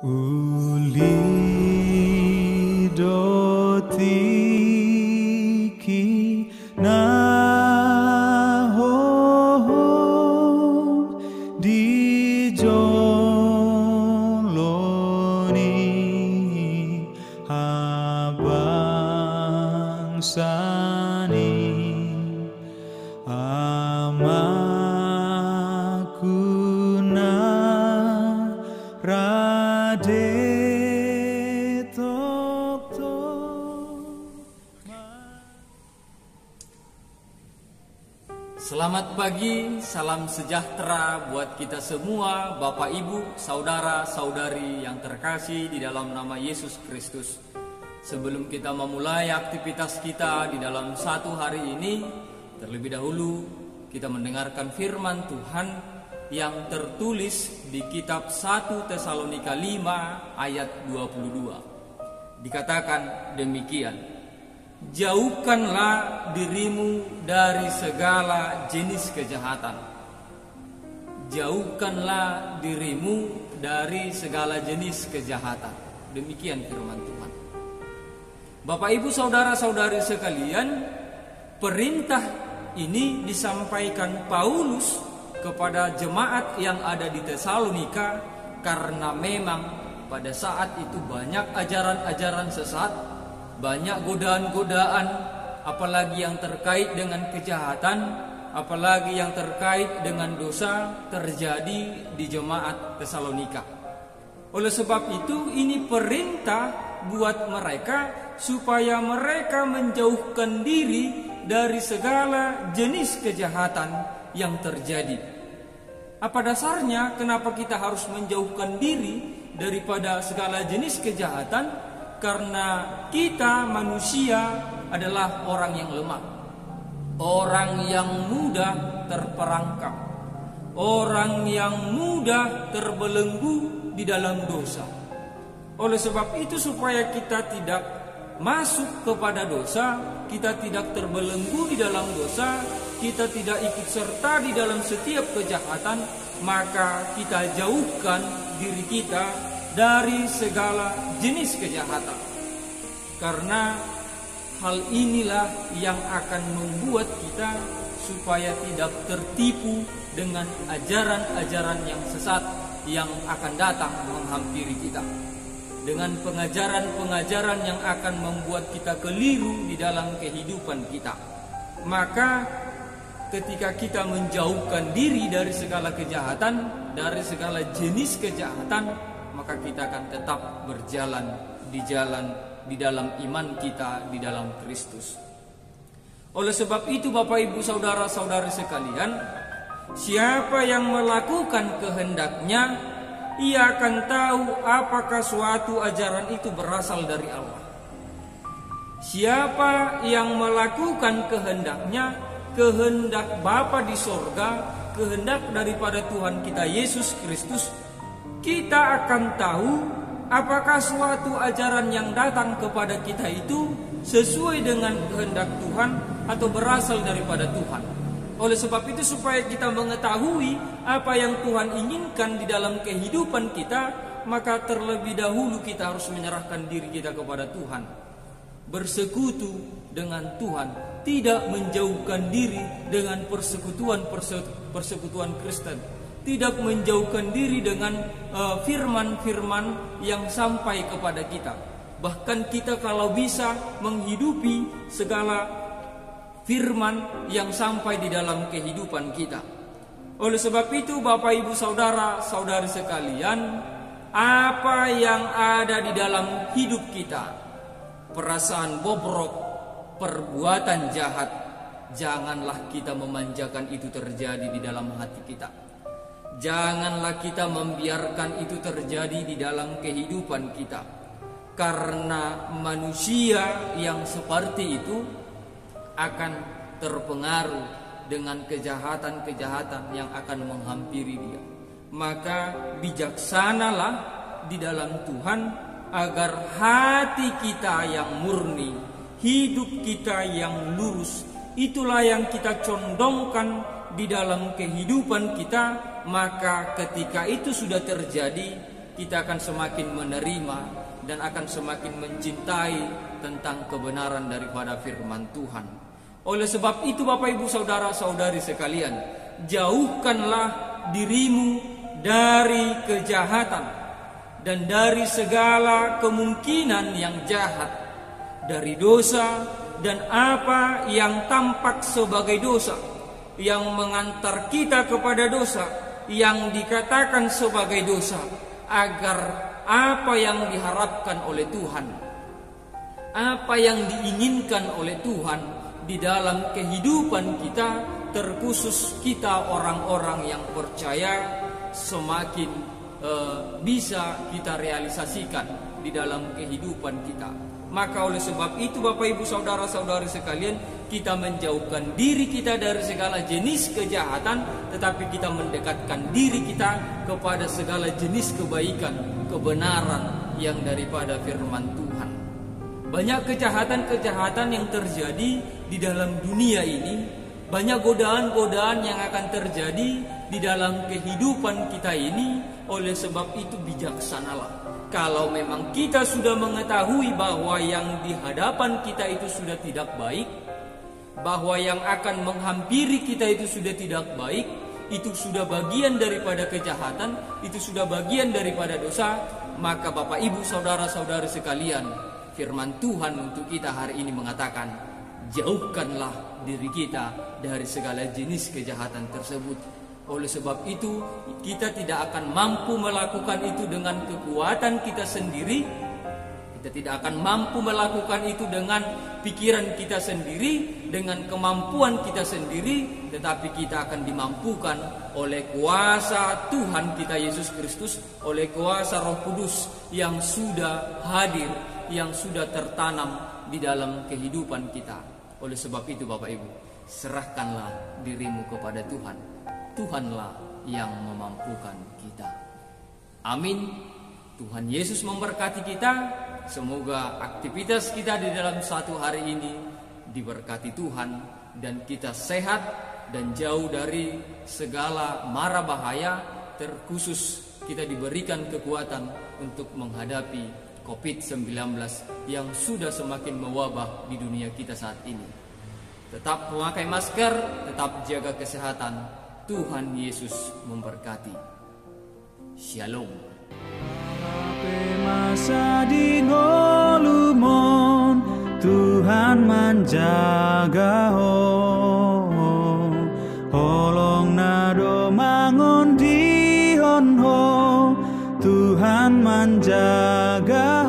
Uli dotiki na ho di joloni abang sani amakuna rade tok Selamat pagi, salam sejahtera buat kita semua, Bapak Ibu, saudara-saudari yang terkasih di dalam nama Yesus Kristus. Sebelum kita memulai aktivitas kita di dalam satu hari ini, terlebih dahulu kita mendengarkan firman Tuhan yang tertulis di kitab 1 Tesalonika 5 ayat 22. Dikatakan demikian, jauhkanlah dirimu dari segala jenis kejahatan. Jauhkanlah dirimu dari segala jenis kejahatan. Demikian firman Tuhan. Bapak Ibu saudara-saudari sekalian, perintah ini disampaikan Paulus kepada jemaat yang ada di Tesalonika karena memang pada saat itu banyak ajaran-ajaran sesat, banyak godaan-godaan, apalagi yang terkait dengan kejahatan, apalagi yang terkait dengan dosa terjadi di jemaat Tesalonika. Oleh sebab itu ini perintah buat mereka supaya mereka menjauhkan diri dari segala jenis kejahatan yang terjadi. Apa dasarnya kenapa kita harus menjauhkan diri daripada segala jenis kejahatan? Karena kita manusia adalah orang yang lemah, orang yang mudah terperangkap, orang yang mudah terbelenggu di dalam dosa. Oleh sebab itu supaya kita tidak masuk kepada dosa, kita tidak terbelenggu di dalam dosa, kita tidak ikut serta di dalam setiap kejahatan, maka kita jauhkan diri kita dari segala jenis kejahatan. Karena hal inilah yang akan membuat kita supaya tidak tertipu dengan ajaran-ajaran yang sesat yang akan datang menghampiri kita, dengan pengajaran-pengajaran yang akan membuat kita keliru di dalam kehidupan kita. Maka ketika kita menjauhkan diri dari segala kejahatan, dari segala jenis kejahatan, maka kita akan tetap berjalan di dalam iman kita, di dalam Kristus. Oleh sebab itu Bapak Ibu saudara-saudari sekalian, siapa yang melakukan kehendaknya, ia akan tahu apakah suatu ajaran itu berasal dari Allah. Siapa yang melakukan kehendaknya, kehendak Bapa di sorga, kehendak daripada Tuhan kita Yesus Kristus, kita akan tahu apakah suatu ajaran yang datang kepada kita itu sesuai dengan kehendak Tuhan atau berasal daripada Tuhan. Oleh sebab itu supaya kita mengetahui apa yang Tuhan inginkan di dalam kehidupan kita, maka terlebih dahulu kita harus menyerahkan diri kita kepada Tuhan, bersekutu dengan Tuhan, tidak menjauhkan diri dengan persekutuan Kristen, tidak menjauhkan diri dengan firman-firman yang sampai kepada kita. Bahkan kita kalau bisa menghidupi segala firman yang sampai di dalam kehidupan kita. Oleh sebab itu Bapak Ibu saudara-saudari sekalian, apa yang ada di dalam hidup kita, perasaan bobrok, perbuatan jahat, janganlah kita memanjakan itu terjadi di dalam hati kita. Janganlah kita membiarkan itu terjadi di dalam kehidupan kita. Karena manusia yang seperti itu akan terpengaruh dengan kejahatan-kejahatan yang akan menghampiri dia. Maka bijaksanalah di dalam Tuhan agar hati kita yang murni, hidup kita yang lurus, itulah yang kita condongkan di dalam kehidupan kita. Maka ketika itu sudah terjadi, kita akan semakin menerima dan akan semakin mencintai tentang kebenaran daripada firman Tuhan. Oleh sebab itu Bapak Ibu saudara-saudari sekalian, jauhkanlah dirimu dari kejahatan dan dari segala kemungkinan yang jahat, dari dosa dan apa yang tampak sebagai dosa, yang mengantar kita kepada dosa, yang dikatakan sebagai dosa, agar apa yang diharapkan oleh Tuhan, apa yang diinginkan oleh Tuhan di dalam kehidupan kita, terkhusus kita orang-orang yang percaya, semakin bisa kita realisasikan di dalam kehidupan kita. Maka oleh sebab itu Bapak Ibu saudara-saudari sekalian, kita menjauhkan diri kita dari segala jenis kejahatan, tetapi kita mendekatkan diri kita kepada segala jenis kebaikan, kebenaran yang daripada firman Tuhan. Banyak kejahatan-kejahatan yang terjadi di dalam dunia ini, banyak godaan-godaan yang akan terjadi di dalam kehidupan kita ini. Oleh sebab itu bijaksanalah. Kalau memang kita sudah mengetahui bahwa yang di hadapan kita itu sudah tidak baik, bahwa yang akan menghampiri kita itu sudah tidak baik, itu sudah bagian daripada kejahatan, itu sudah bagian daripada dosa, maka Bapak Ibu saudara-saudari sekalian, firman Tuhan untuk kita hari ini mengatakan, jauhkanlah diri kita dari segala jenis kejahatan tersebut. Oleh sebab itu, kita tidak akan mampu melakukan itu dengan kekuatan kita sendiri. Kita tidak akan mampu melakukan itu dengan pikiran kita sendiri, dengan kemampuan kita sendiri, tetapi kita akan dimampukan oleh kuasa Tuhan kita Yesus Kristus, oleh kuasa Roh Kudus yang sudah hadir, yang sudah tertanam di dalam kehidupan kita. Oleh sebab itu Bapak Ibu, serahkanlah dirimu kepada Tuhan. Tuhanlah yang memampukan kita. Amin. Tuhan Yesus memberkati kita. Semoga aktivitas kita di dalam satu hari ini diberkati Tuhan, dan kita sehat dan jauh dari segala mara bahaya, terkhusus kita diberikan kekuatan untuk menghadapi COVID-19 yang sudah semakin mewabah di dunia kita saat ini. Tetap memakai masker, tetap jaga kesehatan. Tuhan Yesus memberkati. Shalom. Masa di ngolumon Tuhan menjaga holong nado mangon di honho Tuhan menjaga